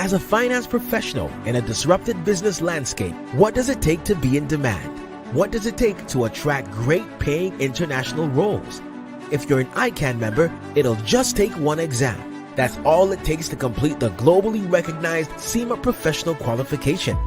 As a finance professional in a disrupted business landscape, what does it take to be in demand? What does it take to attract great paying international roles? If you're an ICAN member, it'll just take one exam. That's all it takes to complete the globally recognized SEMA professional qualification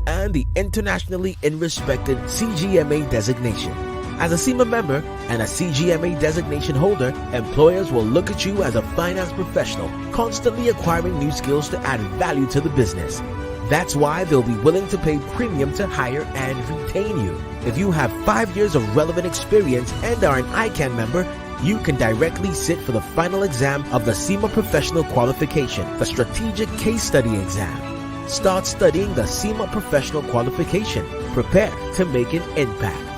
and the internationally respected CGMA designation. As a SEMA member and a CGMA designation holder, employers will look at you as a finance professional, constantly acquiring new skills to add value to the business. That's why they'll be willing to pay premium to hire and retain you. If you have 5 years of relevant experience and are an ICAN member, you can directly sit for the final exam of the SEMA Professional Qualification, the Strategic Case Study exam. Start studying the SEMA Professional Qualification. Prepare to make an impact.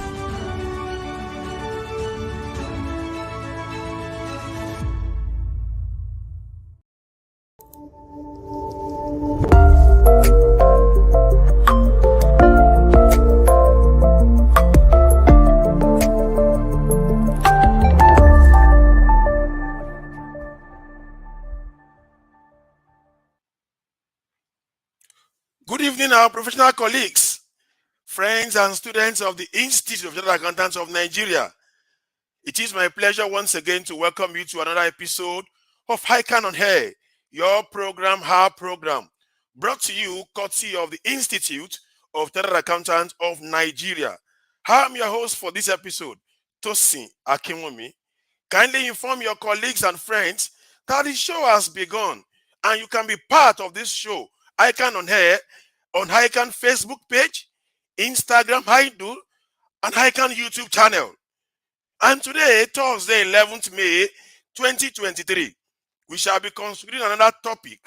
Good evening, our professional colleagues, friends and students of the Institute of Chartered Accountants of Nigeria. It is my pleasure once again to welcome you to another episode of ICAN on AIR, your program, our program, brought to you courtesy of the Institute of Chartered Accountants of Nigeria. I'm your host for this episode, Tosin Akinwumi. Kindly inform your colleagues and friends that the show has begun and you can be part of this show, ICAN on AIR, on ICAN Facebook page, Instagram handle, and ICAN YouTube channel. And today, Thursday, 11th May 2023, we shall be considering another topic,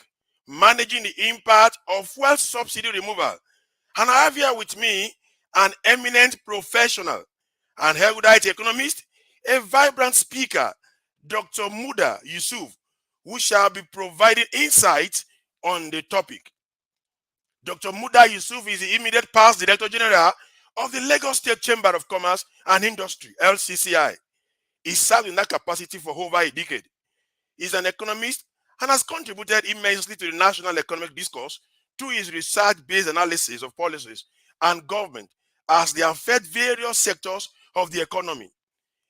managing the impact of fuel subsidy removal. And I have here with me an eminent professional, an erudite economist, a vibrant speaker, Dr. Muda Yusuf, who shall be providing insight on the topic. Dr. Muda Yusuf is the immediate past Director General of the Lagos State Chamber of Commerce and Industry, LCCI. He served in that capacity for over a decade. He's an economist and has contributed immensely to the national economic discourse through his research-based analysis of policies and government as they affect various sectors of the economy.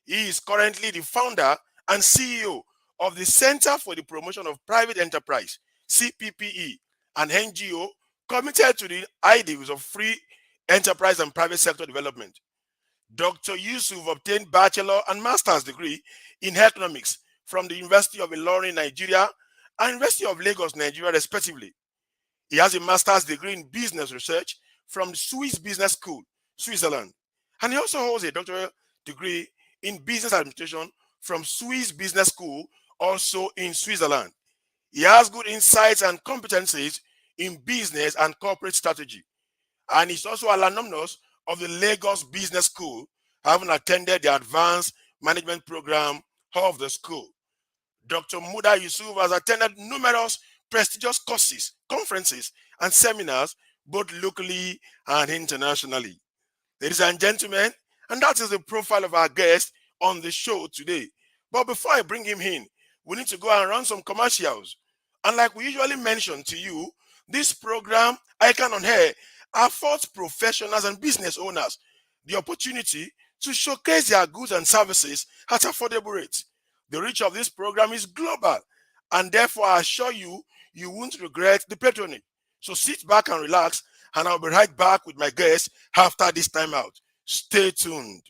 He is currently the founder and CEO of the Center for the Promotion of Private Enterprise, CPPE, an NGO committed to the ideals of free enterprise and private sector development. Dr. Yusuf obtained bachelor and master's degree in economics from the University of Ilorin, Nigeria, and University of Lagos, Nigeria, respectively. He has a master's degree in business research from the Swiss Business School, Switzerland, and he also holds a doctoral degree in business administration from Swiss Business School, also in Switzerland. He has good insights and competencies in business and corporate strategy, and he's also an alumnus of the Lagos Business School, having attended the advanced management program of the school. Dr. Muda Yusuf has attended numerous prestigious courses, conferences, and seminars, both locally and internationally. Ladies and gentlemen, and that is the profile of our guest on the show today. But before I bring him in, we need to go and run some commercials. And like we usually mention to you, this program, ICAN on AIR, affords professionals and business owners the opportunity to showcase their goods and services at affordable rates. The reach of this program is global, and therefore I assure you, you won't regret the patronage. So sit back and relax, and I'll be right back with my guests after this time out. Stay tuned.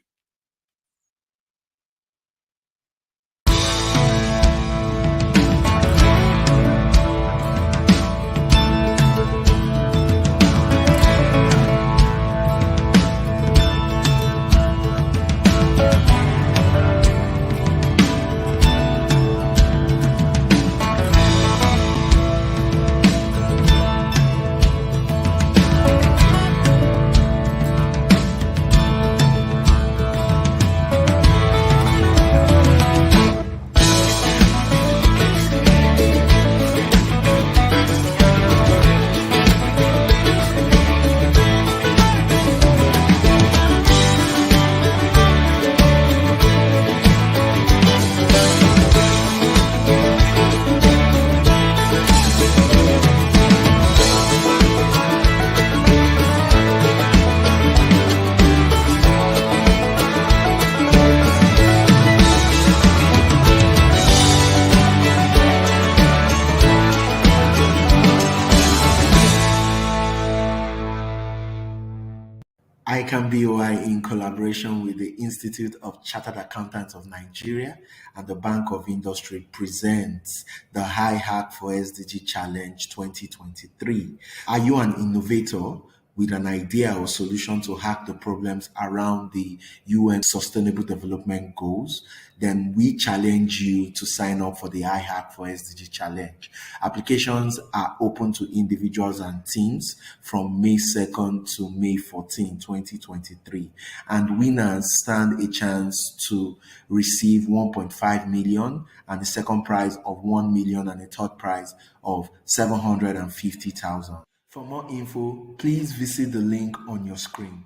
ICAN BOI, in collaboration with the Institute of Chartered Accountants of Nigeria and the Bank of Industry, presents the High Hack for SDG Challenge 2023. Are you an innovator with an idea or solution to hack the problems around the UN Sustainable Development Goals? Then we challenge you to sign up for the iHack for SDG Challenge. Applications are open to individuals and teams from May 2nd to May 14, 2023. And winners stand a chance to receive 1.5 million and a second prize of 1 million and a third prize of 750,000. For more info, please visit the link on your screen.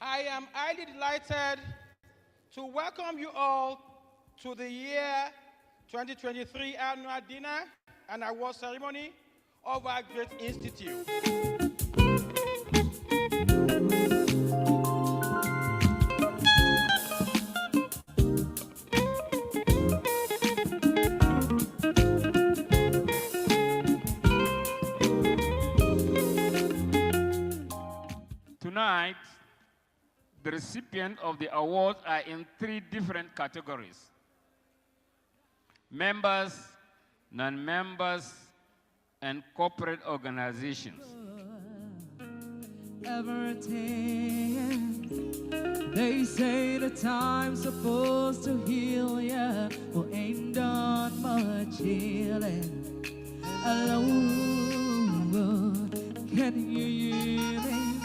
I am highly delighted to welcome you all to the year 2023 annual dinner and award ceremony of our great institute. Tonight, the recipients of the awards are in 3 different categories: members, non-members, and corporate organizations. Everything they say the time's supposed to heal ya, well, ain't done much healing. Alone, can you hear me?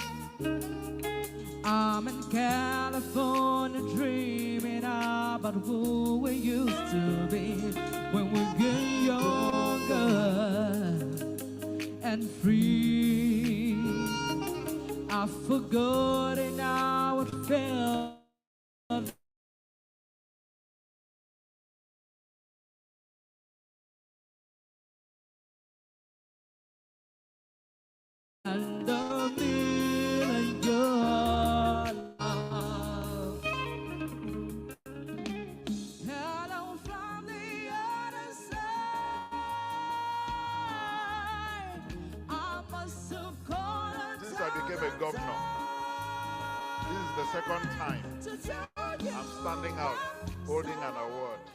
I'm in California dreaming about who we used to be when we get younger and free. I've forgotten how it felt. And a million your love. Hello from the other side. I must have called Since I became a governor, this is the second time I'm standing out holding an award.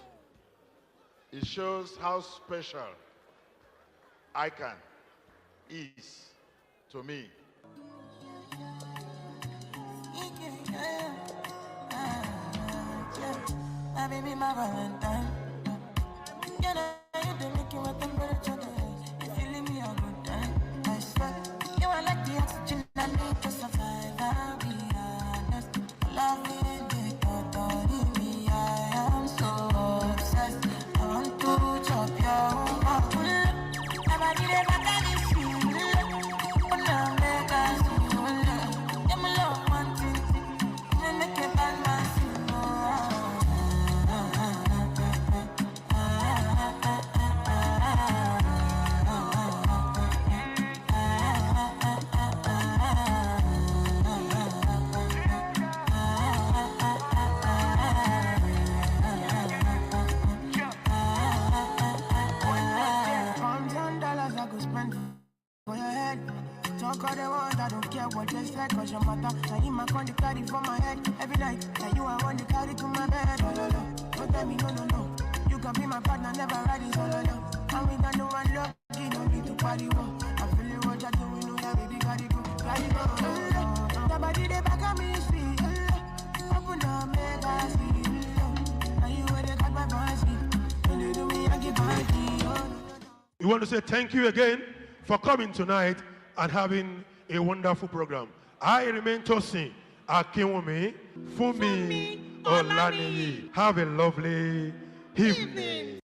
It shows how special ICAN is to me. My baby, my Valentine. You know, you do make you a temperature. You feeling me a good time. I swear, you are like the oxygen I need to survive. I'll be honest. Loving the thought of me, I am so obsessed. I want to chop your heart. I'm a little bit of this feel. I'm not make us feel. I'm a love one thing. I'm make it bad, my talk all they want, I don't care what they say, cause your matter. Now you my con the carry for my head every night. Now you I want to carry to my bed. Oh, no, no. Don't tell me no, no, no. You can be my partner, never riding solo, no. And we got no one lucky, no need to party, one. I feel it, what you're doing, no, yeah, baby, gotta go. The body, they back at me, see. Open up, make I see. Now you where they got my fancy. When you do me, I give my key. We want to say thank you again for coming tonight and having a wonderful program. I remain Tosin Akinwumi Fumi Olaniyi. Have a lovely evening.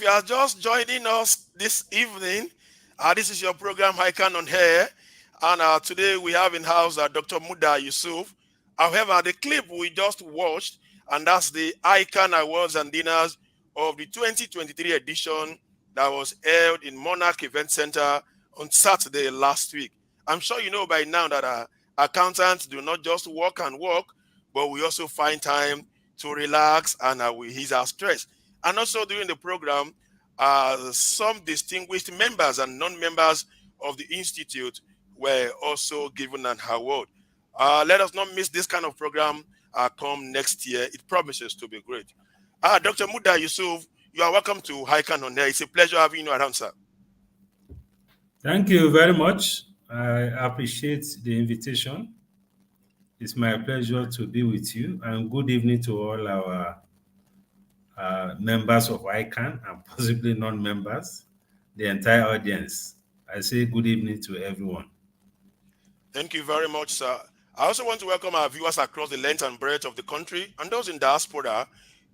If you are just joining us this evening, this is your program ICAN on Air, and today we have in house Dr. Muda Yusuf. However, the clip we just watched, and that's the ICAN Awards and Dinners of the 2023 edition that was held in Monarch Event Center on Saturday last week. I'm sure you know by now that accountants do not just work and work, but we also find time to relax and we ease our stress. And also during the program, some distinguished members and non-members of the Institute were also given an award. Let us not miss this kind of program come next year. It promises to be great. Dr. Muda Yusuf, you are welcome to ICAN on Air. It's a pleasure having you around, sir. Thank you very much. I appreciate the invitation. It's my pleasure to be with you, and good evening to all our members of ICAN and possibly non-members, the entire audience. I say good evening to everyone. Thank you very much, sir. I also want to welcome our viewers across the length and breadth of the country and those in diaspora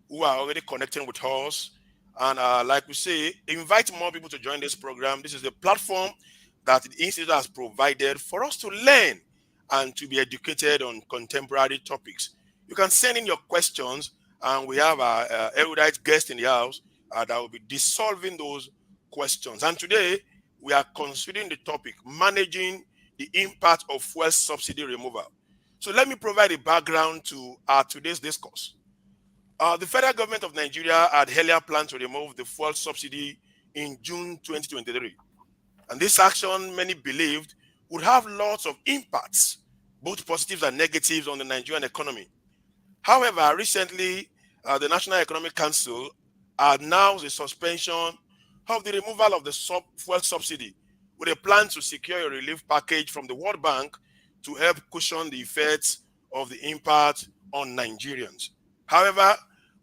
who are already connecting with us. And like we say, invite more people to join this program. This is a platform that the Institute has provided for us to learn and to be educated on contemporary topics. You can send in your questions, and we have our erudite guest in the house that will be dissolving those questions. And today, we are considering the topic, managing the impact of fuel subsidy removal. So let me provide a background to today's discourse. The federal government of Nigeria had earlier planned to remove the fuel subsidy in June 2023. And this action, many believed, would have lots of impacts, both positives and negatives, on the Nigerian economy. However, recently, the National Economic Council announced the suspension of the removal of the fuel subsidy with a plan to secure a relief package from the World Bank to help cushion the effects of the impact on Nigerians. However,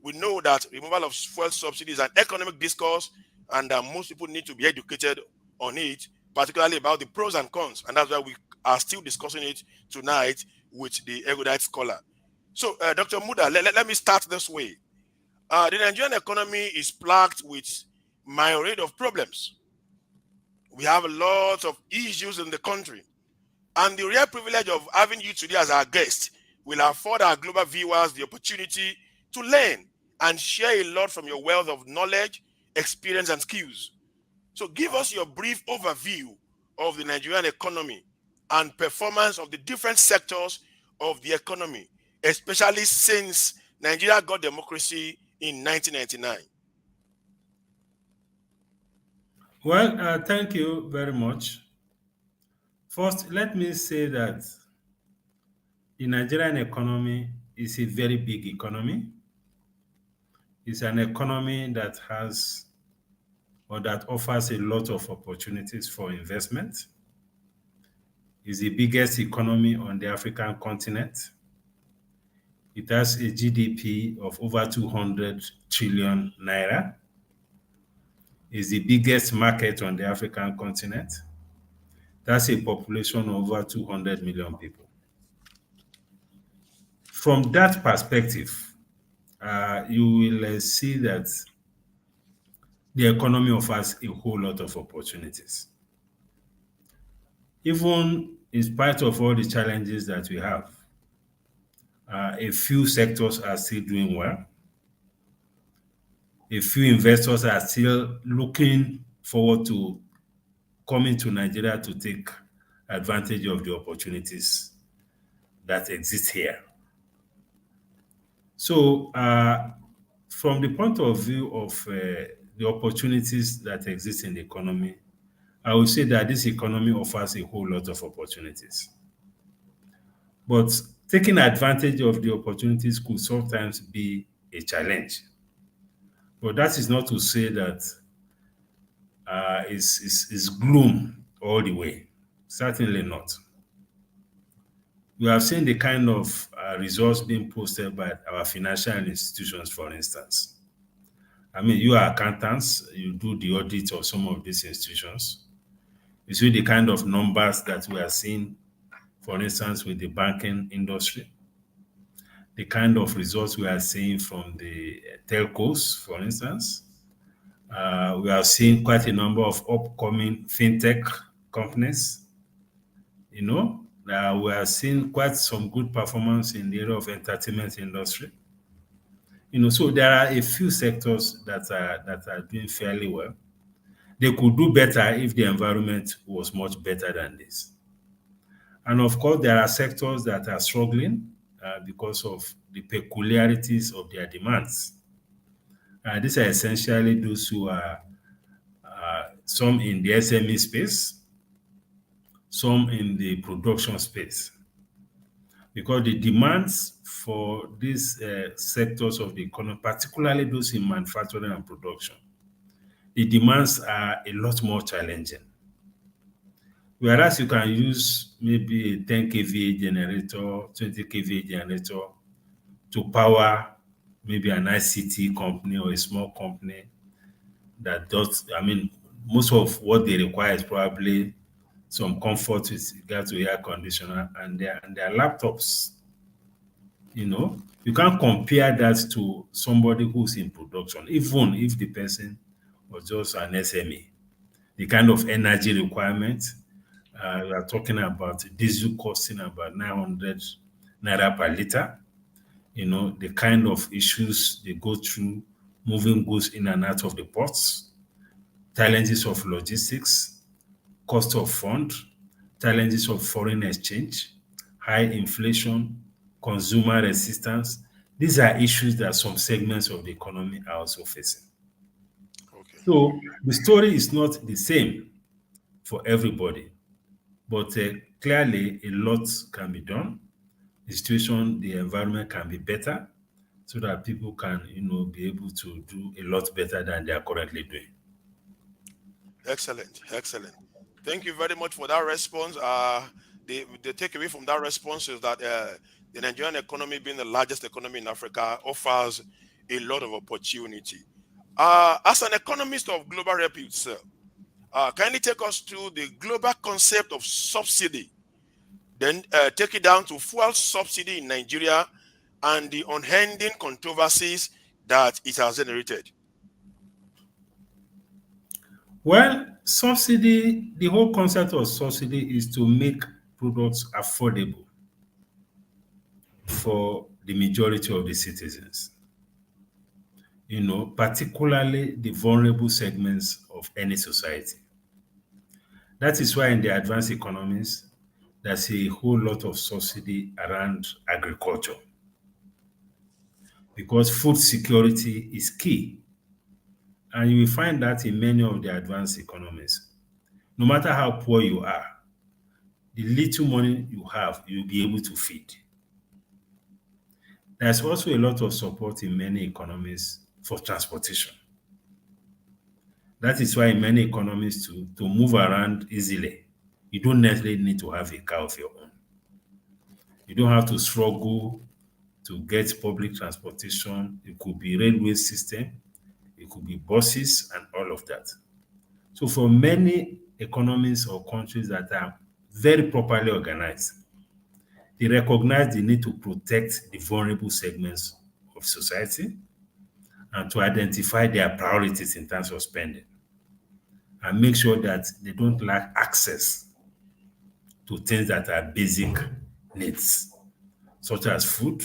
we know that removal of fuel subsidy is an economic discourse, and most people need to be educated on it, particularly about the pros and cons. And that's why we are still discussing it tonight with the erudite scholar. So, Dr. Muda, let me start this way. The Nigerian economy is plagued with myriad of problems. We have a lot of issues in the country. And the rare privilege of having you today as our guest will afford our global viewers the opportunity to learn and share a lot from your wealth of knowledge, experience, and skills. So give us your brief overview of the Nigerian economy and performance of the different sectors of the economy, especially since Nigeria got democracy in 1999. Well, thank you very much. First, let me say that the Nigerian economy is a very big economy. It's an economy that has or that offers a lot of opportunities for investment. It's the biggest economy on the African continent. It has a GDP of over 200 trillion naira. It's the biggest market on the African continent. That's a population of over 200 million people. From that perspective, you will see that the economy offers a whole lot of opportunities. Even in spite of all the challenges that we have, a few sectors are still doing well. A few investors are still looking forward to coming to Nigeria to take advantage of the opportunities that exist here. So, from the point of view of the opportunities that exist in the economy, I would say that this economy offers a whole lot of opportunities. But taking advantage of the opportunities could sometimes be a challenge. But that is not to say that it's gloom all the way. Certainly not. We have seen the kind of results being posted by our financial institutions, for instance. I mean, you are accountants, you do the audit of some of these institutions. You see the kind of numbers that we are seeing, for instance, with the banking industry, the kind of results we are seeing from the telcos, for instance, We are seeing quite a number of upcoming fintech companies. We are seeing quite some good performance in the area of entertainment industry. So there are a few sectors that are doing fairly well. They could do better if the environment was much better than this. And of course, there are sectors that are struggling because of the peculiarities of their demands. These are essentially those who are some in the SME space, some in the production space. Because the demands for these sectors of the economy, particularly those in manufacturing and production, the demands are a lot more challenging. Whereas you can use maybe a 10 kVA generator, 20 kVA generator to power maybe an ICT company or a small company that does, most of what they require is probably some comfort with regard to air conditioner and their laptops. You can't compare that to somebody who's in production, even if the person was just an SME. The kind of energy requirement, we are talking about diesel costing about 900 naira per liter. The kind of issues they go through moving goods in and out of the ports, challenges of logistics, cost of fund, challenges of foreign exchange, high inflation, consumer resistance. These are issues that some segments of the economy are also facing. Okay. So the story is not the same for everybody, but clearly a lot can be done. The situation, the environment can be better so that people can, be able to do a lot better than they are currently doing. Excellent. Thank you very much for that response. The takeaway from that response is that the Nigerian economy, being the largest economy in Africa, offers a lot of opportunity. As an economist of global repute, sir, kindly take us to the global concept of subsidy, then take it down to fuel subsidy in Nigeria and the unending controversies that it has generated. Well, subsidy, the whole concept of subsidy is to make products affordable for the majority of the citizens. Particularly the vulnerable segments of any society. That is why in the advanced economies, there's a whole lot of subsidy around agriculture. Because food security is key. And you will find that in many of the advanced economies. No matter how poor you are, the little money you have, you'll be able to feed. There's also a lot of support in many economies for transportation. That is why in many economies to move around easily, you don't necessarily need to have a car of your own. You don't have to struggle to get public transportation. It could be railway system, it could be buses and all of that. So for many economies or countries that are very properly organized, they recognize the need to protect the vulnerable segments of society and to identify their priorities in terms of spending and make sure that they don't lack access to things that are basic needs, such as food,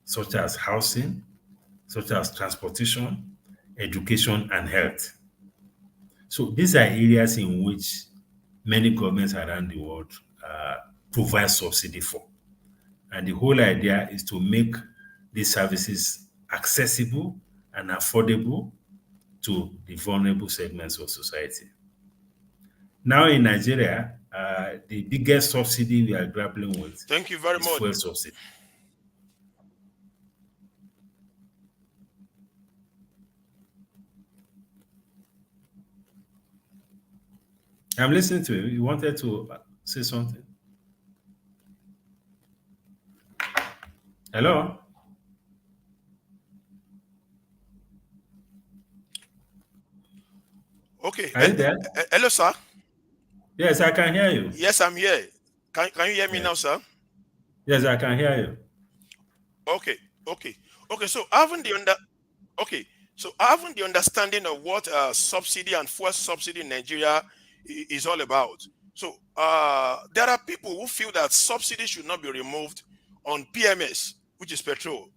such as housing, such as transportation, education, and health. So these are areas in which many governments around the world provide subsidy for. And the whole idea is to make these services accessible and affordable to the vulnerable segments of society. Now in Nigeria, the biggest subsidy we are grappling with Thank you very is much. fuel subsidy. I'm listening to you. You wanted to say something? Hello? Okay. Are you there? Hello, sir. Yes, I can hear you. Yes, I'm here. Can you hear me now, sir? Yes, I can hear you. Okay. So having the So having the understanding of what subsidy and fuel subsidy in Nigeria is all about. So there are people who feel that subsidy should not be removed on PMS, which is petrol,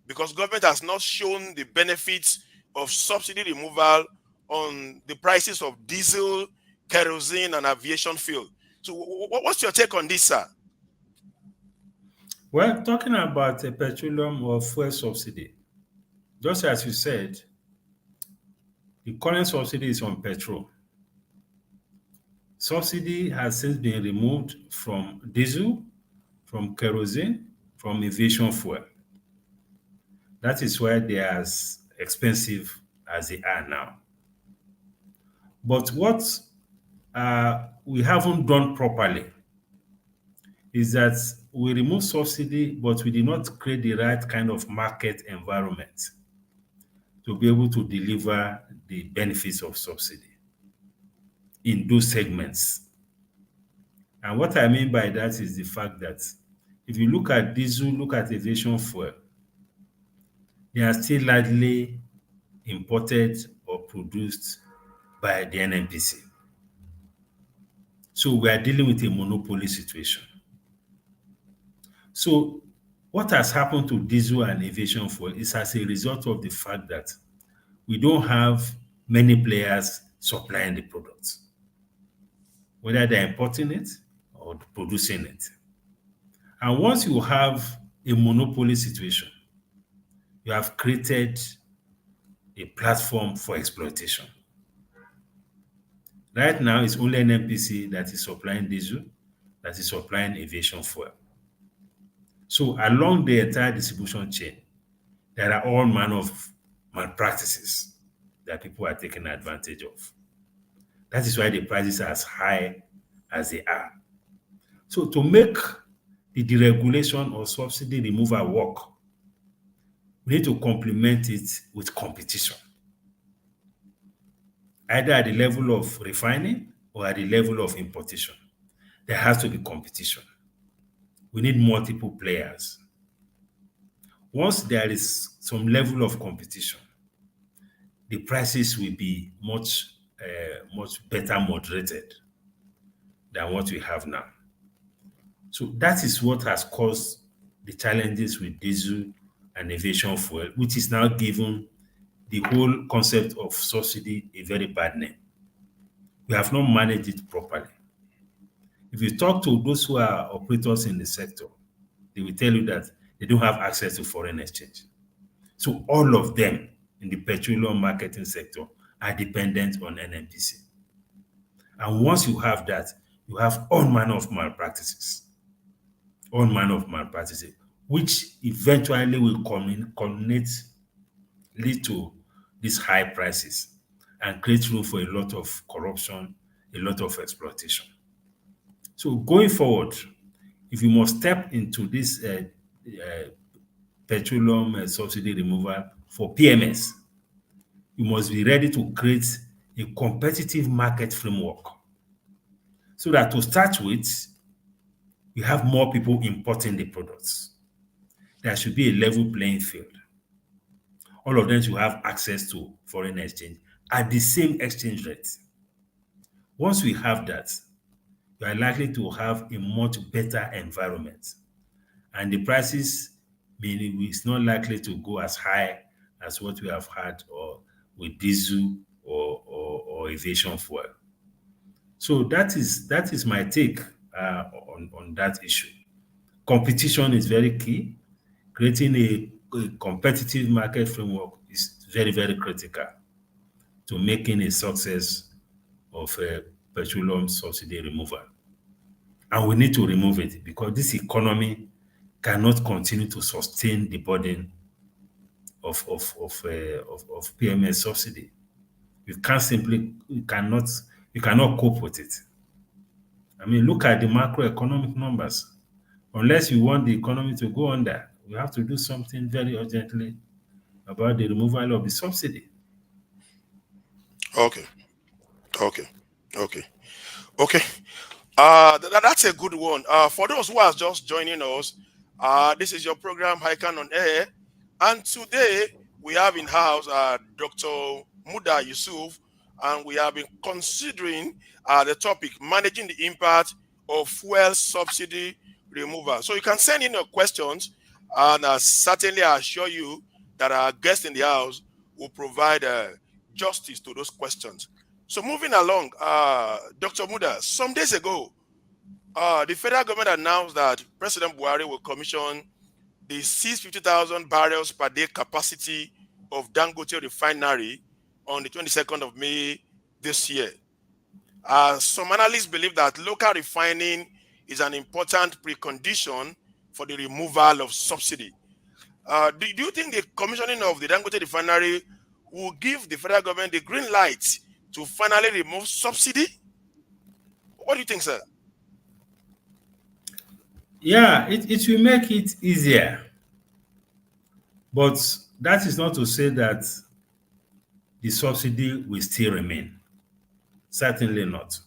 because government has not shown the benefits of subsidy removal on the prices of diesel, kerosene, and aviation fuel. So what's your take on this, sir? Well, talking about a petroleum or fuel subsidy, just as you said, the current subsidy is on petrol. Subsidy has since been removed from diesel, from kerosene, from aviation fuel. That is why they are as expensive as they are now. But what we haven't done properly is that we remove subsidy, but we did not create the right kind of market environment to be able to deliver the benefits of subsidy in those segments. And what I mean by that is the fact that if you look at diesel, look at aviation fuel, they are still largely imported or produced by the NNPC. So we are dealing with a monopoly situation. So what has happened to diesel and aviation fuel is as a result of the fact that we don't have many players supplying the products, whether they're importing it or producing it. And once you have a monopoly situation, you have created a platform for exploitation. Right now, it's only NNPC that is supplying diesel, that is supplying aviation fuel. So along the entire distribution chain, there are all manner of malpractices that people are taking advantage of. That is why the prices are as high as they are. So to make the deregulation or subsidy removal work, we need to complement it with competition, either at the level of refining or at the level of importation. There has to be competition. We need multiple players. Once there is some level of competition, the prices will be much better moderated than what we have now. So that is what has caused the challenges with diesel and aviation fuel, which is now given the whole concept of subsidy a very bad name. We have not managed it properly. If you talk to those who are operators in the sector, they will tell you that they don't have access to foreign exchange. So all of them in the petroleum marketing sector are dependent on NNPC. And once you have that, you have all manner of malpractices. All manner of malpractices, which eventually will culminate, lead to these high prices and create room for a lot of corruption, a lot of exploitation. So going forward, if you must step into this petroleum subsidy removal for PMS, you must be ready to create a competitive market framework so that to start with, you have more people importing the products. There should be a level playing field. All of them should have access to foreign exchange at the same exchange rate. Once we have that, you are likely to have a much better environment. And the prices, meaning it's not likely to go as high as what we have had or with diesel or aviation fuel. So that is my take on that issue. Competition is very key. Creating a competitive market framework is very, very critical to making a success of petroleum subsidy removal. And we need to remove it because this economy cannot continue to sustain the burden of PMS subsidy. You cannot cope with it. I mean, look at the macroeconomic numbers. Unless you want the economy to go under, we have to do something very urgently about the removal of the subsidy. Okay. That's a good one. For those who are just joining us, this is your program ICAN on Air, and today we have in house Dr. Muda Yusuf, and we have been considering the topic managing the impact of fuel subsidy removal. So you can send in your questions, and certainly I assure you that our guest in the house will provide justice to those questions. So moving along, Dr. Muda, some days ago, the federal government announced that President Buhari will commission the 650,000 barrels per day capacity of Dangote refinery on the 22nd of May this year. Some analysts believe that local refining is an important precondition for the removal of subsidy. Do you think the commissioning of the Dangote refinery will give the federal government the green light to finally remove subsidy? What do you think, sir? Yeah, it will make it easier. But that is not to say that the subsidy will still remain. Certainly not.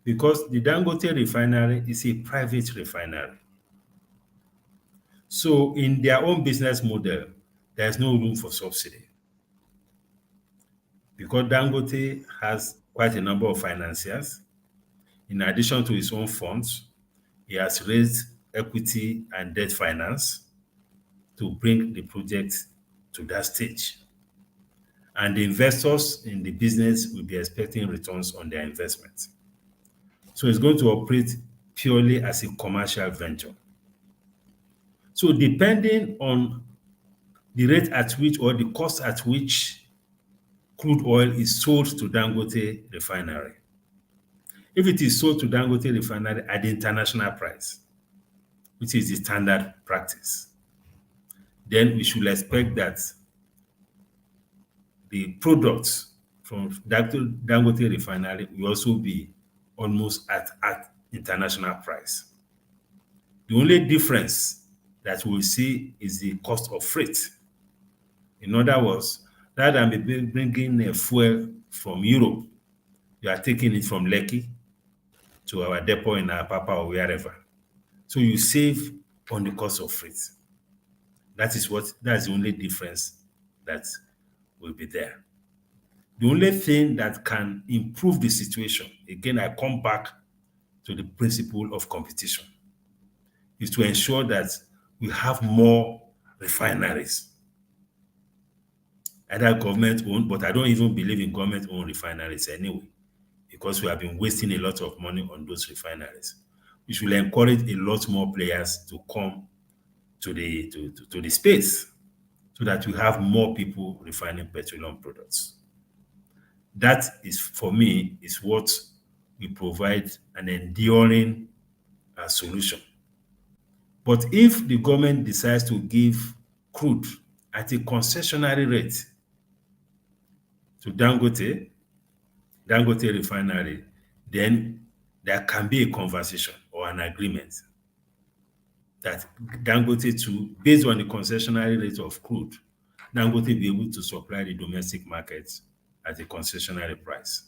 Because the Dangote refinery is a private refinery. So in their own business model, there's no room for subsidy. Because Dangote has quite a number of financiers. In addition to his own funds, he has raised equity and debt finance to bring the project to that stage. And the investors in the business will be expecting returns on their investment. So it's going to operate purely as a commercial venture. So depending on the rate at which or the cost at which crude oil is sold to Dangote refinery, if it is sold to Dangote refinery at the international price, which is the standard practice, then we should expect that the products from Dangote refinery will also be almost at international price. The only difference that we'll see is the cost of freight. In other words, rather than bringing a fuel from Europe, you are taking it from Lekki to our depot in Apapa or wherever. So you save on the cost of freight. That's the only difference that will be there. The only thing that can improve the situation, again, I come back to the principle of competition, is to ensure that we have more refineries, either government-owned, but I don't even believe in government-owned refineries anyway, because we have been wasting a lot of money on those refineries. We should encourage a lot more players to come to the space so that we have more people refining petroleum products. That is, for me, is what will provide an enduring solution. But if the government decides to give crude at a concessionary rate to Dangote refinery, then there can be a conversation or an agreement that Dangote to, based on the concessionary rate of crude, Dangote be able to supply the domestic market at a concessionary price.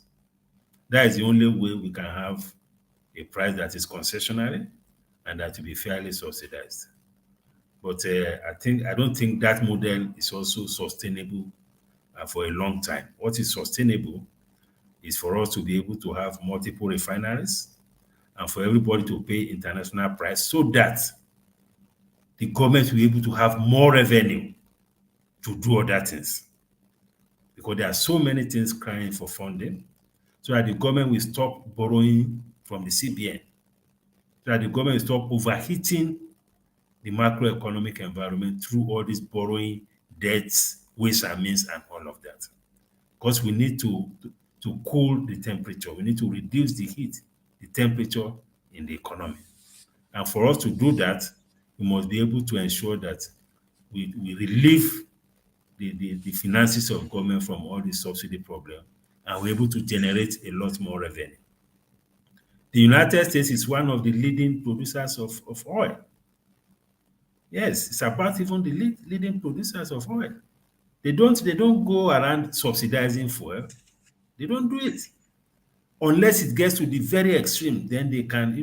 That is the only way we can have a price that is concessionary and that will be fairly subsidized. But I don't think that model is also sustainable for a long time. What is sustainable is for us to be able to have multiple refineries and for everybody to pay international price so that the government will be able to have more revenue to do other things. Because there are so many things crying for funding, so that the government will stop borrowing from the CBN, so that the government will stop overheating the macroeconomic environment through all this borrowing, debts, ways and means, and all of that. Because we need to cool the temperature. We need to reduce the heat, the temperature in the economy. And for us to do that, we must be able to ensure that we relieve the finances of government from all the subsidy problem, and we're able to generate a lot more revenue. The United States is one of the leading producers of oil. Yes, it's about even the leading producers of oil. They don't go around subsidizing fuel. They don't do it. Unless it gets to the very extreme, then they can,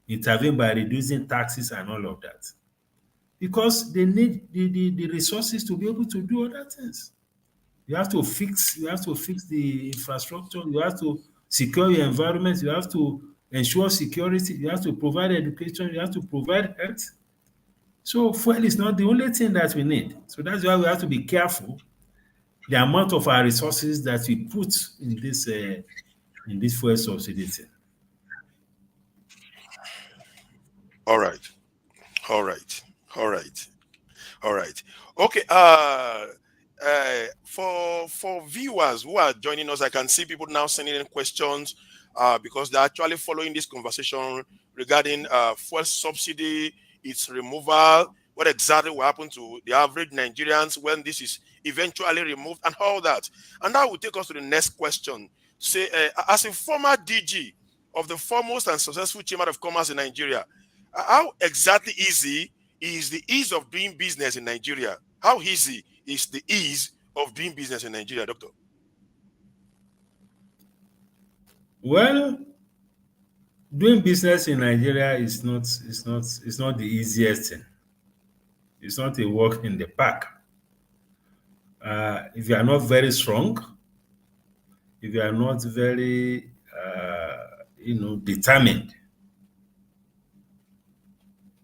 intervene by reducing taxes and all of that. because they need the resources to be able to do other things. You have to fix the infrastructure, you have to secure your environment, you have to ensure security, you have to provide education, you have to provide health. So fuel is not the only thing that we need. So that's why we have to be careful the amount of our resources that we put in this fuel subsidy thing. All right. All right. All right. All right. Okay. For viewers who are joining us, I can see people now sending in questions because they're actually following this conversation regarding fuel subsidy, its removal, what exactly will happen to the average Nigerians when this is eventually removed, and all that. And that will take us to the next question. Say, as a former DG of the foremost and successful Chamber of Commerce in Nigeria, how exactly easy is the ease of doing business in Nigeria? How easy is the ease of doing business in Nigeria, Doctor? Well, doing business in Nigeria is not the easiest thing. It's not a walk in the park. If you are not very strong, if you are not very determined,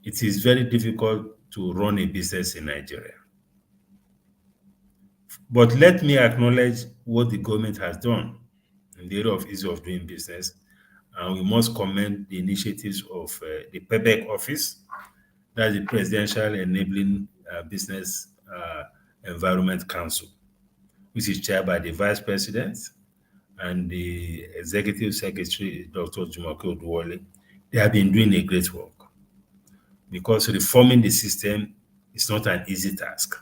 it is very difficult to run a business in Nigeria. But let me acknowledge what the government has done in the area of ease of doing business. And we must commend the initiatives of the PEBEC office, that's the Presidential Enabling Business Environment Council, which is chaired by the Vice President and the Executive Secretary, Dr. Jumoke Oduwole. They have been doing a great work because reforming the system is not an easy task.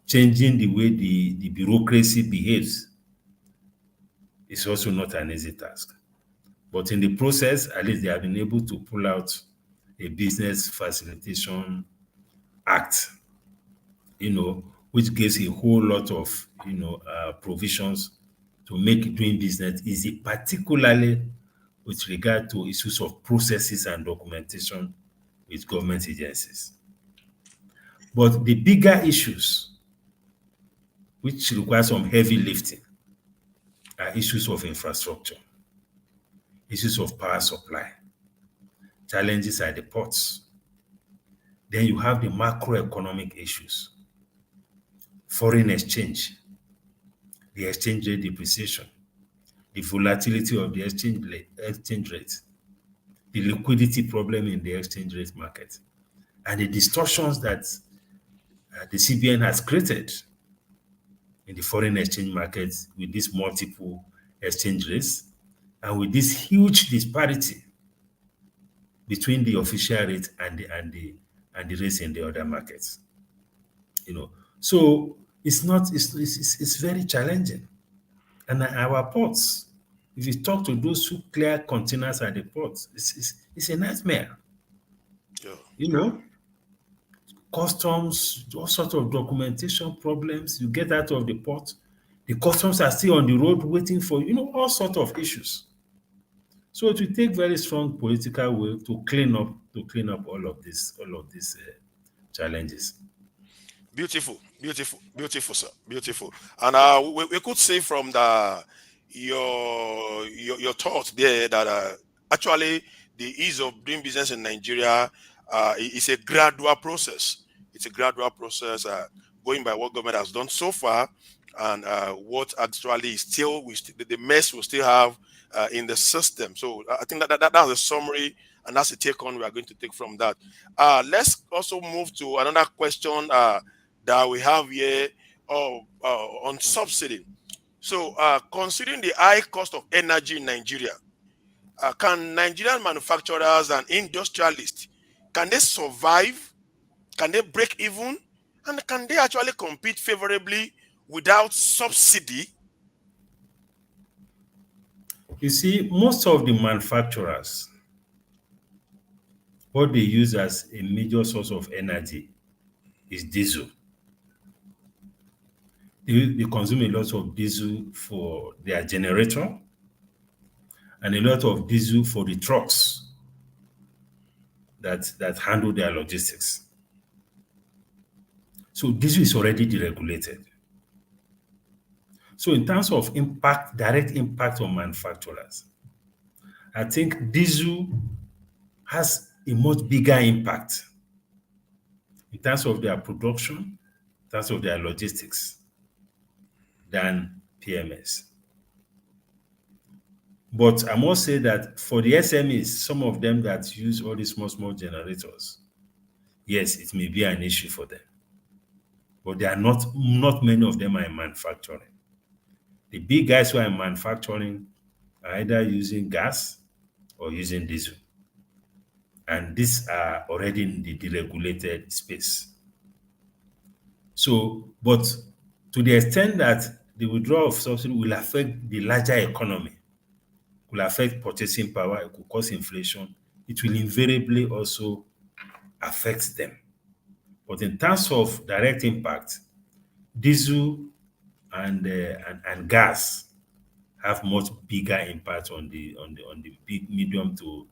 Changing the way the bureaucracy behaves is also not an easy task. But in the process, at least they have been able to pull out a business facilitation act, which gives a whole lot of, provisions to make doing business easy, particularly with regard to issues of processes and documentation with government agencies. But the bigger issues, which require some heavy lifting, are issues of infrastructure, issues of power supply, challenges at the ports. Then you have the macroeconomic issues, foreign exchange, the exchange rate depreciation, the volatility of the exchange rate, the liquidity problem in the exchange rate market, and the distortions that the CBN has created in the foreign exchange markets with these multiple exchange rates and with this huge disparity between the official rate and the rates in the other markets. So it's very challenging. And our ports, if you talk to those who clear containers at the ports, it's a nightmare. Yeah. Customs, all sorts of documentation problems. You get out of the port, the customs are still on the road waiting for you, all sorts of issues. So it will take very strong political will to clean up all of these challenges. Beautiful, sir. Beautiful. And we could say from your thought there that actually the ease of doing business in Nigeria is a gradual process. It's a gradual process going by what government has done so far and what actually is still the mess we still have in the system. So I think that's a summary and that's a take on we are going to take from that. Let's also move to another question that we have here on subsidy. So considering the high cost of energy in Nigeria, can Nigerian manufacturers and industrialists, can they survive? Can they break even? And can they actually compete favorably without subsidy? You see, most of the manufacturers, what they use as a major source of energy is diesel. They consume a lot of diesel for their generator and a lot of diesel for the trucks that handle their logistics. So diesel is already deregulated. So in terms of impact, direct impact on manufacturers, I think diesel has a much bigger impact in terms of their production, in terms of their logistics than PMS. But I must say that for the SMEs, some of them that use all these small generators, yes, it may be an issue for them. But they are not many of them are in manufacturing. The big guys who are in manufacturing are either using gas or using diesel. And these are already in the deregulated space. So, but to the extent that the withdrawal of subsidy will affect the larger economy, will affect purchasing power, it could cause inflation, it will invariably also affect them. But in terms of direct impact, diesel and gas have much bigger impact on the big medium to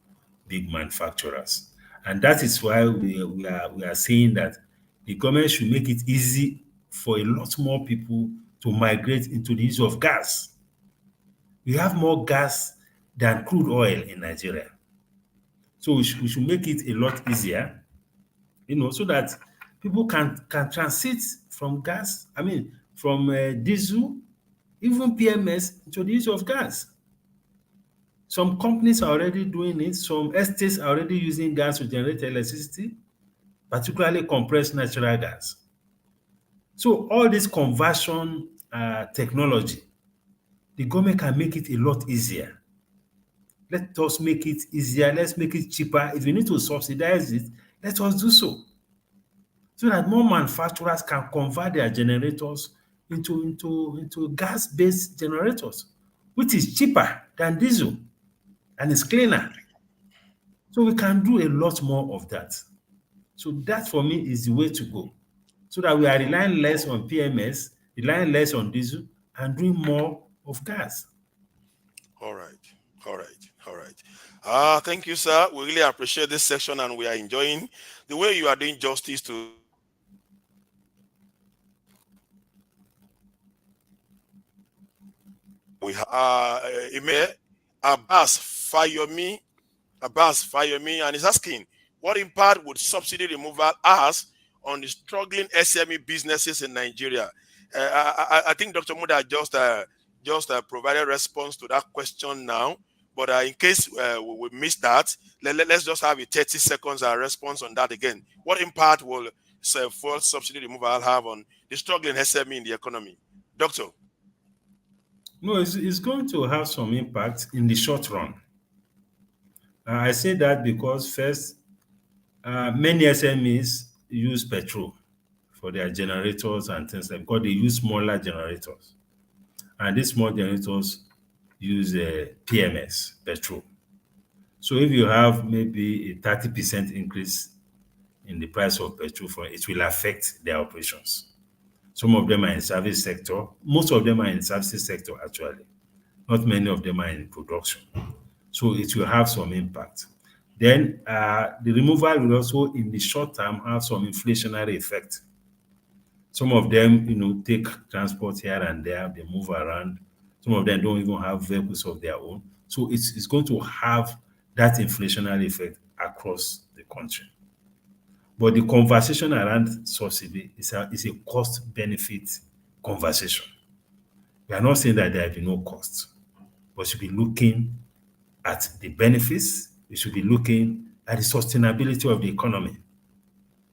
big manufacturers. And that is why we are saying that the government should make it easy for a lot more people to migrate into the use of gas. We have more gas than crude oil in Nigeria. So we should make it a lot easier, so that people can transit from gas, from diesel, even PMS, to the use of gas. Some companies are already doing it. Some estates are already using gas to generate electricity, particularly compressed natural gas. So all this conversion technology, the government can make it a lot easier. Let us make it easier. Let's make it cheaper. If you need to subsidize it, let us do so that more manufacturers can convert their generators into gas-based generators, which is cheaper than diesel and it's cleaner. So we can do a lot more of that. So that for me is the way to go, so that we are relying less on PMS, relying less on diesel, and doing more of gas. All right. All right. All right. Thank you, sir. We really appreciate this section and we are enjoying the way you are doing justice to we have Ime Abbas Fayomi, and is asking, what impact would subsidy removal has on the struggling SME businesses in Nigeria? I think Dr. Muda just provided response to that question now. But in case we missed that, let's just have a 30 seconds response on that again. What impact will fuel subsidy removal have on the struggling SME in the economy? Doctor? No, it's going to have some impact in the short run. I say that because first, many SMEs use petrol for their generators and things like that, because they use smaller generators. And these small generators use PMS, petrol. So if you have maybe a 30% increase in the price of petrol, it will affect their operations. Some of them are in service sector. Most of them are in services sector, actually. Not many of them are in production. So it will have some impact. Then the removal will also, in the short term, have some inflationary effect. Some of them, take transport here and there. They move around. Some of them don't even have vehicles of their own. So it's going to have that inflationary effect across the country. But the conversation around subsidy is a cost-benefit conversation. We are not saying that there will be no cost, but we should be looking at the benefits. We should be looking at the sustainability of the economy.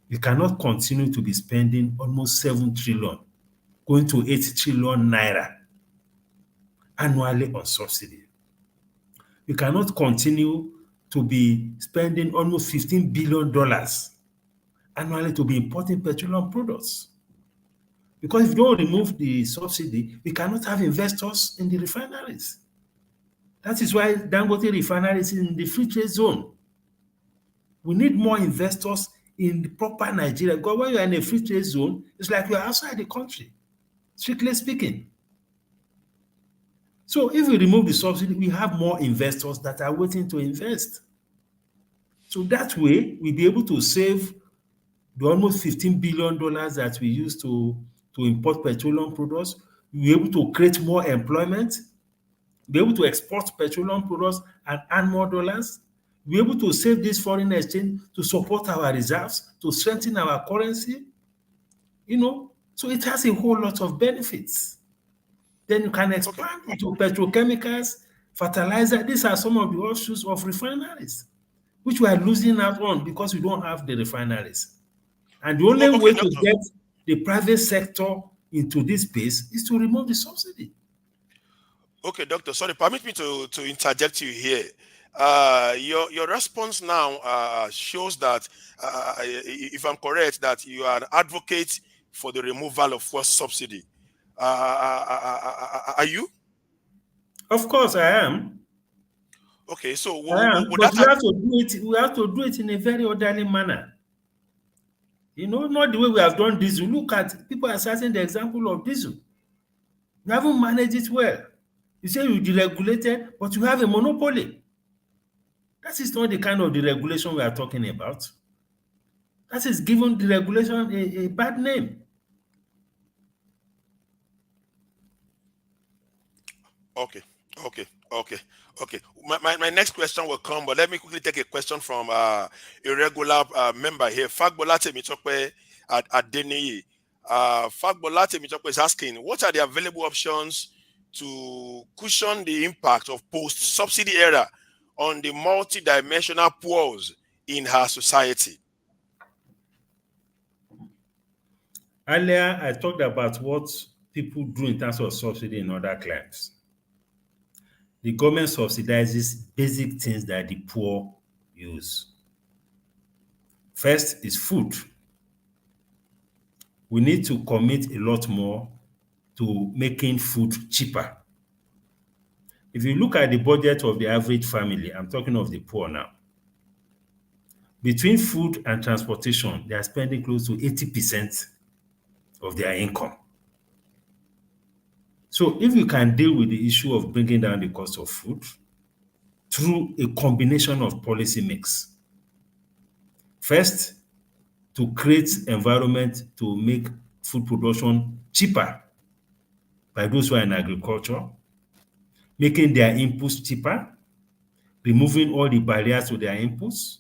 We cannot continue to be spending almost 7 trillion, going to 8 trillion naira annually on subsidy. We cannot continue to be spending almost $15 billion annually to be importing petroleum products. Because if you don't remove the subsidy, we cannot have investors in the refineries. That is why Dangote refinery is in the free trade zone. We need more investors in the proper Nigeria. Because when you are in a free trade zone, it's like you are outside the country, strictly speaking. So if we remove the subsidy, we have more investors that are waiting to invest. So that way, we'll be able to save the almost $15 billion that we use to import petroleum products, we're able to create more employment, be able to export petroleum products and earn more dollars, be able to save this foreign exchange to support our reserves, to strengthen our currency, so it has a whole lot of benefits. Then you can expand into petrochemicals, fertilizer. These are some of the offshoots of refineries, which we are losing out on because we don't have the refineries. And the only way to get the private sector into this space is to remove the subsidy. Okay, doctor, sorry, permit me to interject you here. Your response now shows that, if I'm correct, that you are an advocate for the removal of fuel subsidy. Are you? Of course, I am. Okay, so but we have to do it. We have to do it in a very orderly manner. Not the way we have done diesel. Look at people are citing the example of diesel. You haven't managed it well. You say you deregulated, but you have a monopoly. That is not the kind of deregulation we are talking about. That is giving deregulation a bad name. Okay. My next question will come, but let me quickly take a question from a regular member here. Fagbolate Mitokwe at Deniyi. Fagbolate Mitokwe is asking, what are the available options to cushion the impact of post-subsidy era on the multidimensional poors in her society? Earlier, I talked about what people do in terms of subsidy in other climes. The government subsidizes basic things that the poor use. First is food. We need to commit a lot more to making food cheaper. If you look at the budget of the average family, I'm talking of the poor now, between food and transportation, they are spending close to 80% of their income. So if you can deal with the issue of bringing down the cost of food through a combination of policy mix, first, to create environment to make food production cheaper by those who are in agriculture, making their inputs cheaper, removing all the barriers to their inputs,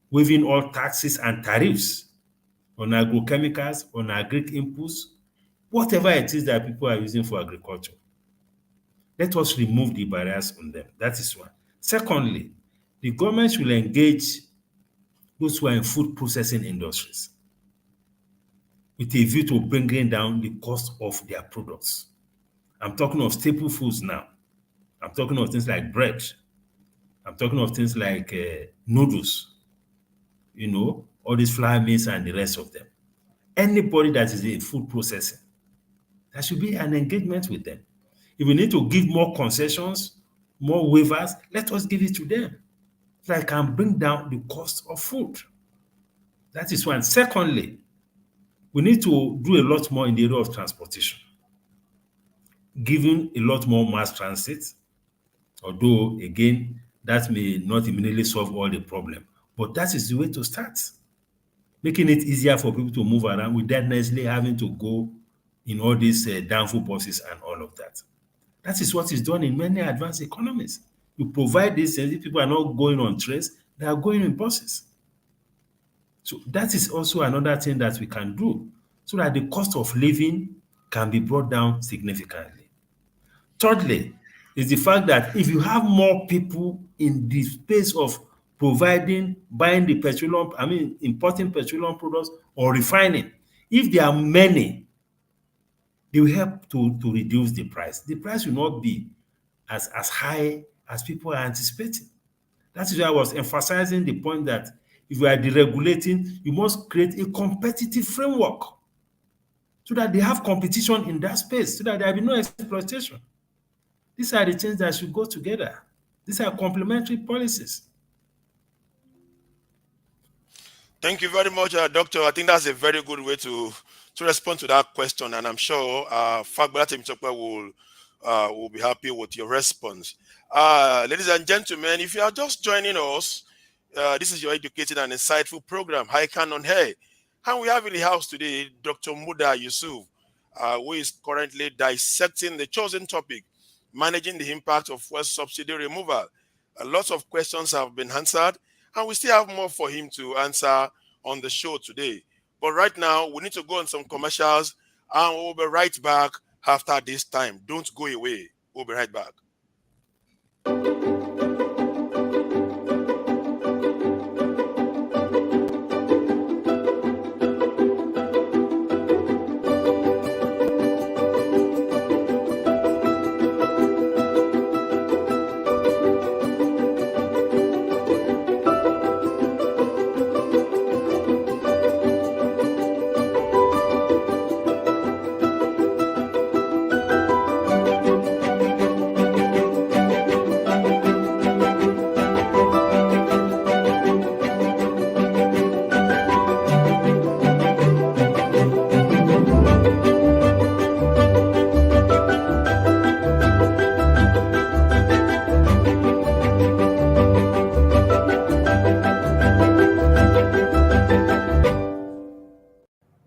waiving all taxes and tariffs on agrochemicals, on agric inputs, whatever it is that people are using for agriculture. Let us remove the barriers on them. That is one. Secondly, the government should engage those who are in food processing industries with a view to bringing down the cost of their products. I'm talking of staple foods now. I'm talking of things like bread. I'm talking of things like noodles, all these flour mills and the rest of them. Anybody that is in food processing, there should be an engagement with them. If we need to give more concessions, more waivers, let us give it to them so that it can bring down the cost of food. That is one. Secondly, we need to do a lot more in the area of transportation, giving a lot more mass transit, although, again, that may not immediately solve all the problem. But that is the way to start, making it easier for people to move around without necessarily having to go in all these downfall buses and all of that. That is what is done in many advanced economies. You provide this, and if people are not going on trains, they are going in buses. So that is also another thing that we can do so that the cost of living can be brought down significantly. Thirdly, is the fact that if you have more people in the space of buying the petroleum, importing petroleum products or refining, if there are many, they will help to reduce the price. The price will not be as high as people are anticipating. That is why I was emphasizing the point that if you are deregulating, you must create a competitive framework so that they have competition in that space, so that there will be no exploitation. These are the things that should go together. These are complementary policies. Thank you very much, Doctor. I think that's a very good way to respond to that question, and I'm sure Fagbolate Mitokwe will be happy with your response. Ladies and gentlemen, if you are just joining us, this is your educated and insightful program, ICAN on AIR, And we have in the house today Dr. Muda Yusuf, who is currently dissecting the chosen topic, managing the impact of fuel subsidy removal. Lots of questions have been answered, and we still have more for him to answer on the show today. But right now, we need to go on some commercials, and we'll be right back after this time. Don't go away. We'll be right back.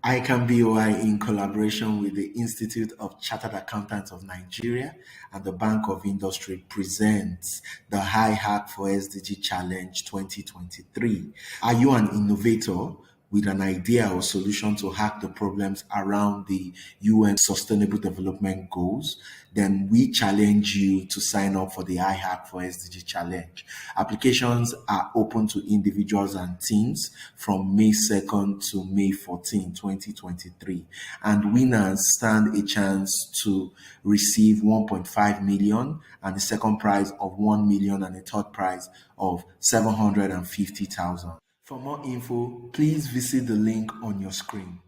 ICAN BOI, in collaboration with the Institute of Chartered Accountants of Nigeria and the Bank of Industry, presents the High Hack for SDG Challenge 2023. Are you an innovator with an idea or solution to hack the problems around the UN Sustainable Development Goals? Then we challenge you to sign up for the iHack for SDG Challenge. Applications are open to individuals and teams from May 2nd to May 14, 2023. And winners stand a chance to receive 1.5 million and a second prize of 1 million and a third prize of 750,000. For more info, please visit the link on your screen.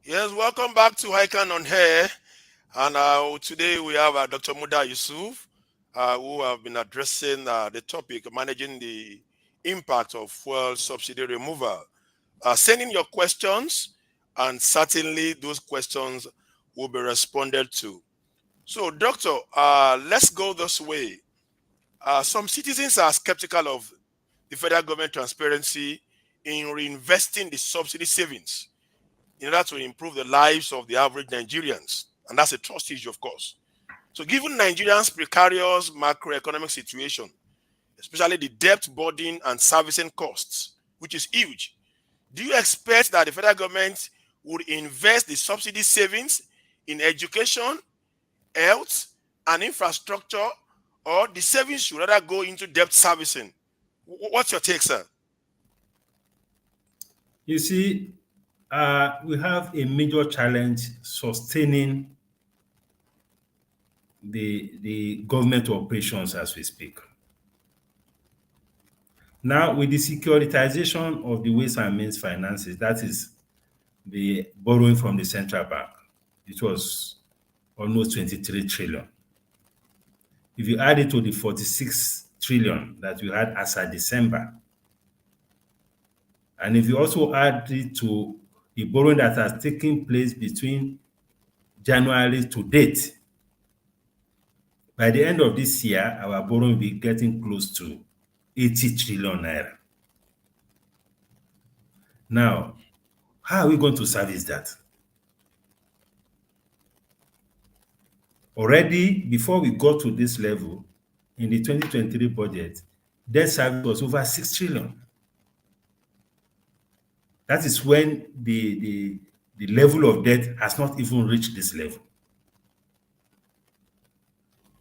Yes, welcome back to ICAN on Air. And today we have Dr. Muda Yusuf, who have been addressing the topic, managing the impact of fuel subsidy removal. Send in your questions, and certainly those questions will be responded to. So, Doctor, let's go this way. Some citizens are skeptical of the federal government transparency in reinvesting the subsidy savings in order to improve the lives of the average Nigerians. And that's a trust issue, of course. So given Nigerians' precarious macroeconomic situation, especially the debt burden and servicing costs, which is huge, do you expect that the federal government would invest the subsidy savings in education, health, and infrastructure, or the savings should rather go into debt servicing? What's your take, sir? You see, we have a major challenge sustaining the government operations as we speak. Now, with the securitization of the waste and means finances, that is the borrowing from the central bank, it was almost 23 trillion. If you add it to the 46 trillion that we had as of December, and if you also add it to the borrowing that has taken place between January to date, by the end of this year, our borrowing will be getting close to 80 trillion naira. Now, how are we going to service that? Already, before we got to this level, in the 2023 budget, debt service was over 6 trillion. That is when the level of debt has not even reached this level.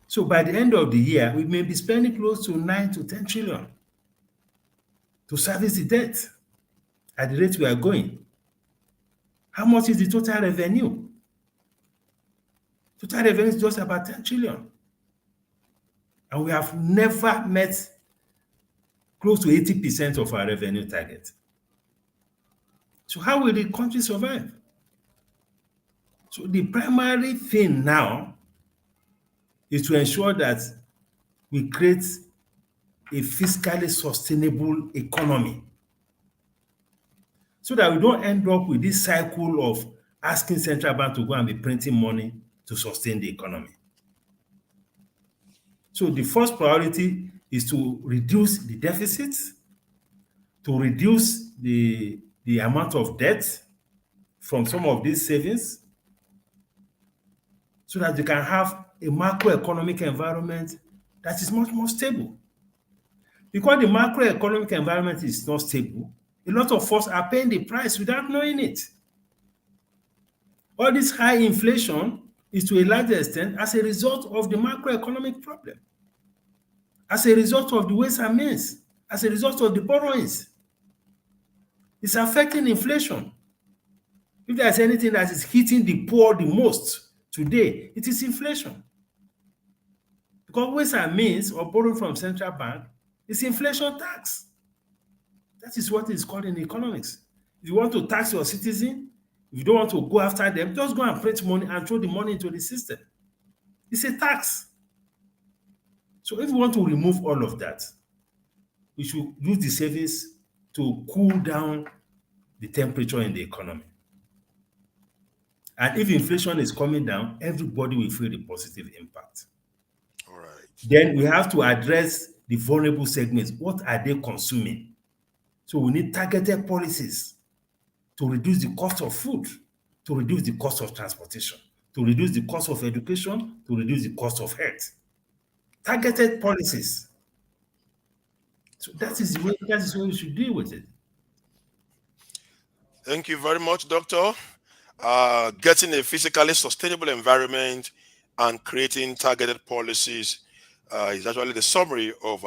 So by the end of the year, we may be spending close to 9 to 10 trillion to service the debt at the rate we are going. How much is the total revenue? Total revenue is just about 10 trillion. And we have never met close to 80% of our revenue target. So how will the country survive? So the primary thing now is to ensure that we create a fiscally sustainable economy so that we don't end up with this cycle of asking central bank to go and be printing money to sustain the economy. So the first priority is to reduce the deficit, to reduce the amount of debt from some of these savings, so that you can have a macroeconomic environment that is much more stable. Because the macroeconomic environment is not stable, a lot of us are paying the price without knowing it. All this high inflation is to a large extent as a result of the macroeconomic problem, as a result of the ways and means, as a result of the borrowings. It's affecting inflation. If there's anything that is hitting the poor the most today, it is inflation. Because ways and means of borrowing from central bank is inflation tax. That is what is called in economics. If you want to tax your citizen, if you don't want to go after them, just go and print money and throw the money into the system. It's a tax. So if we want to remove all of that, we should use the savings to cool down the temperature in the economy. And if inflation is coming down, everybody will feel the positive impact. All right. Then we have to address the vulnerable segments. What are they consuming? So we need targeted policies to reduce the cost of food, to reduce the cost of transportation, to reduce the cost of education, to reduce the cost of health. Targeted policies. So that is the way we should deal with it. Thank you very much, Doctor. Getting a physically sustainable environment and creating targeted policies is actually the summary of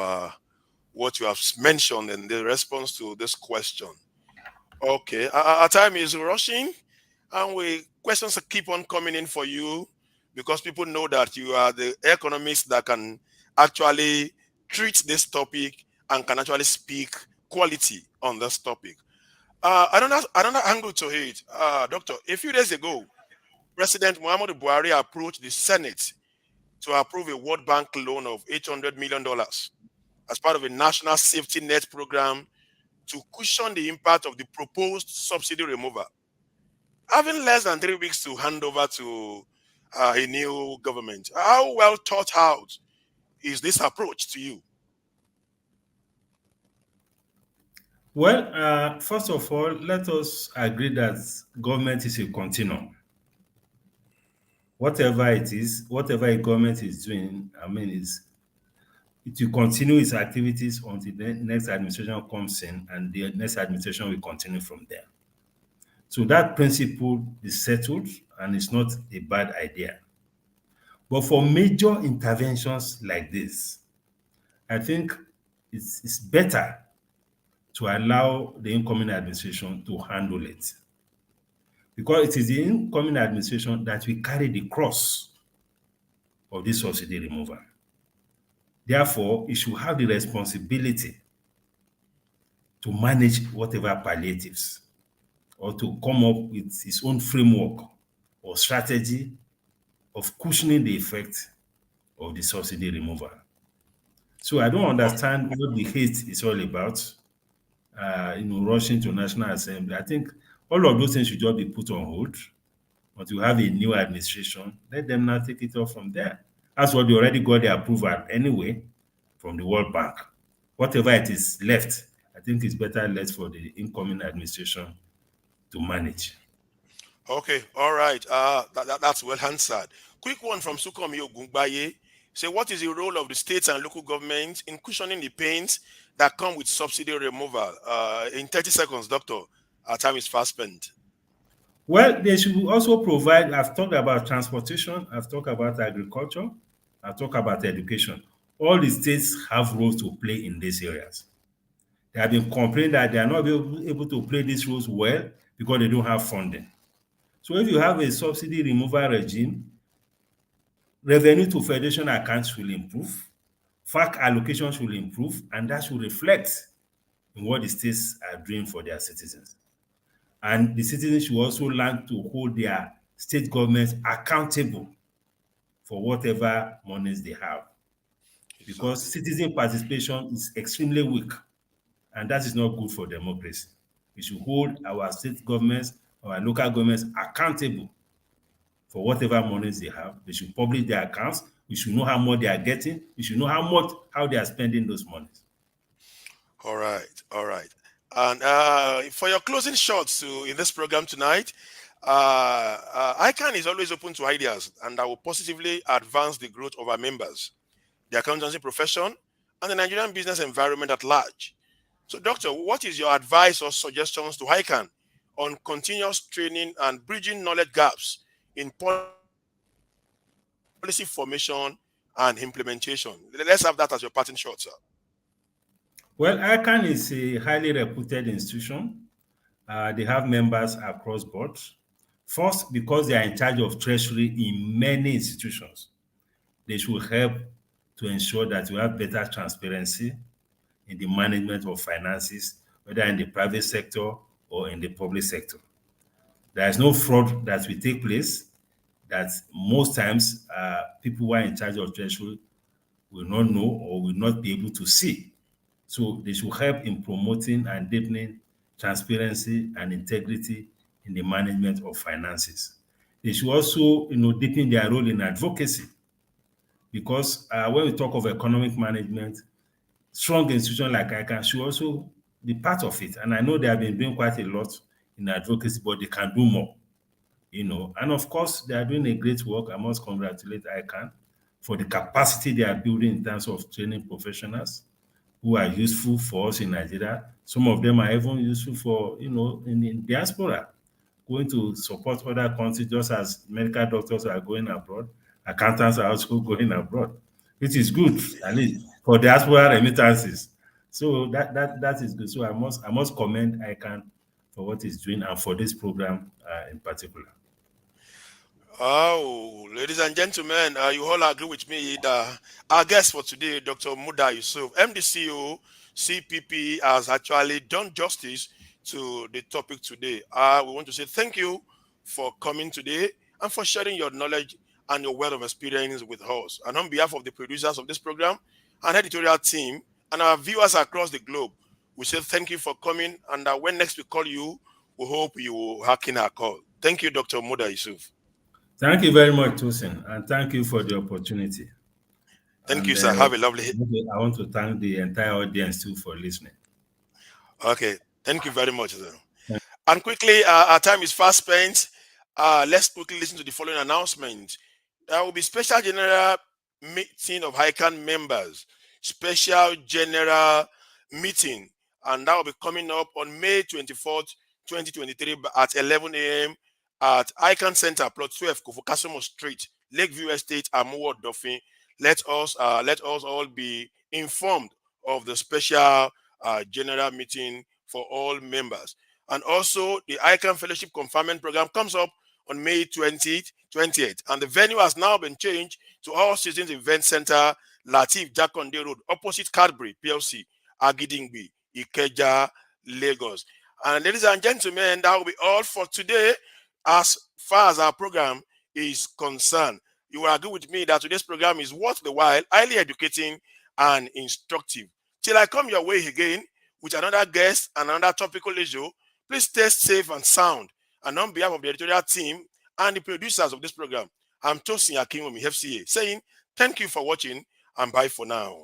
what you have mentioned in the response to this question. Okay, our time is rushing, and questions keep on coming in for you because people know that you are the economist that can actually treat this topic and can actually speak quality on this topic. Another angle to it, Doctor. A few days ago, President Muhammadu Buhari approached the Senate to approve a World Bank loan of $800 million as part of a national safety net program to cushion the impact of the proposed subsidy removal. Having less than 3 weeks to hand over to a new government, how well thought out is this approach to you? Well, first of all, let us agree that government is a continuum. Whatever it is, whatever a government is doing, it will continue its activities until the next administration comes in, and the next administration will continue from there. So that principle is settled, and it's not a bad idea. But for major interventions like this, I think it's better to allow the incoming administration to handle it. Because it is the incoming administration that will carry the cross of this subsidy removal. Therefore, it should have the responsibility to manage whatever palliatives or to come up with its own framework or strategy of cushioning the effect of the subsidy removal. So I don't understand what the hate is all about. Rushing to National Assembly. I think all of those things should just be put on hold until you have a new administration. Let them now take it off from there. That's what they already got the approval anyway from the World Bank. Whatever it is left, I think it's better left for the incoming administration to manage. Okay, all right. That's well answered. Quick one from Sukomi Ogungbaye. Say, what is the role of the states and local governments in cushioning the pains that come with subsidy removal? In 30 seconds, Doctor, our time is fast spent. Well, they should also provide, I've talked about transportation, I've talked about agriculture, I've talked about education. All the states have roles to play in these areas. They have been complaining that they are not able to play these roles well because they don't have funding. So if you have a subsidy removal regime, revenue to federation accounts will improve, FAC allocations will improve, and that should reflect in what the states are doing for their citizens. And the citizens should also learn to hold their state governments accountable for whatever monies they have. because citizen participation is extremely weak, and that is not good for democracy. We should hold our state governments, our local governments accountable for whatever monies they have. They should publish their accounts. We should know how much they are getting. We should know how they are spending those monies. All right, all right. And for your closing shots in this program tonight, ICAN is always open to ideas and that will positively advance the growth of our members, the accountancy profession, and the Nigerian business environment at large. So, Doctor, what is your advice or suggestions to ICAN on continuous training and bridging knowledge gaps in policy formation and implementation? Let's have that as your parting shot, sir. Well, ICAN is a highly reputed institution. They have members across board. First, because they are in charge of treasury in many institutions, they should help to ensure that we have better transparency in the management of finances, whether in the private sector or in the public sector. There is no fraud that will take place, that most times people who are in charge of treasury will not know or will not be able to see. So they should help in promoting and deepening transparency and integrity in the management of finances. They should also, deepen their role in advocacy, because when we talk of economic management, strong institutions like ICAN should also be part of it. And I know they have been doing quite a lot in advocacy, but they can do more. And of course, they are doing a great work. I must congratulate ICAN for the capacity they are building in terms of training professionals who are useful for us in Nigeria. Some of them are even useful for, in the diaspora, going to support other countries, just as medical doctors are going abroad, accountants are also going abroad, which is good, at least for diaspora remittances. So that is good. So I must commend ICAN for what it's doing and for this program in particular. Oh, ladies and gentlemen, you all agree with me that our guest for today, Dr. Muda Yusuf, MDCO, CPP, has actually done justice to the topic today. We want to say thank you for coming today and for sharing your knowledge and your wealth of experience with us. And on behalf of the producers of this program and editorial team and our viewers across the globe, we say thank you for coming. And when next we call you, we hope you will hack in our call. Thank you, Dr. Muda Yusuf. Thank you very much, Tosin, and thank you for the opportunity. Thank you, sir. Have a lovely day. I want to thank the entire audience too for listening. Okay, thank you very much, sir. And quickly, our time is fast spent. Let's quickly listen to the following announcement. There will be special general meeting of ICAN members, special general meeting, and that will be coming up on May 24th, 2023 at 11 a.m. at ICAN Center, Plot 12, Kofokasimo Street, Lakeview Estate, Amuwo, Dauphin. Let us all be informed of the special general meeting for all members. And also, the ICAN Fellowship Conferment Program comes up on May 20th, and the venue has now been changed to All Seasons Event Center, Latif Jakonde Road, opposite Cadbury PLC, Agidingbi, Ikeja, Lagos. And ladies and gentlemen, that will be all for today as far as our program is concerned. You will agree with me that today's program is worth the while, highly educating and instructive. Till I come your way again with another guest and another topical issue, please stay safe and sound. And on behalf of the editorial team and the producers of this program, I'm Tosin Akinwumi, FCA, saying thank you for watching and bye for now.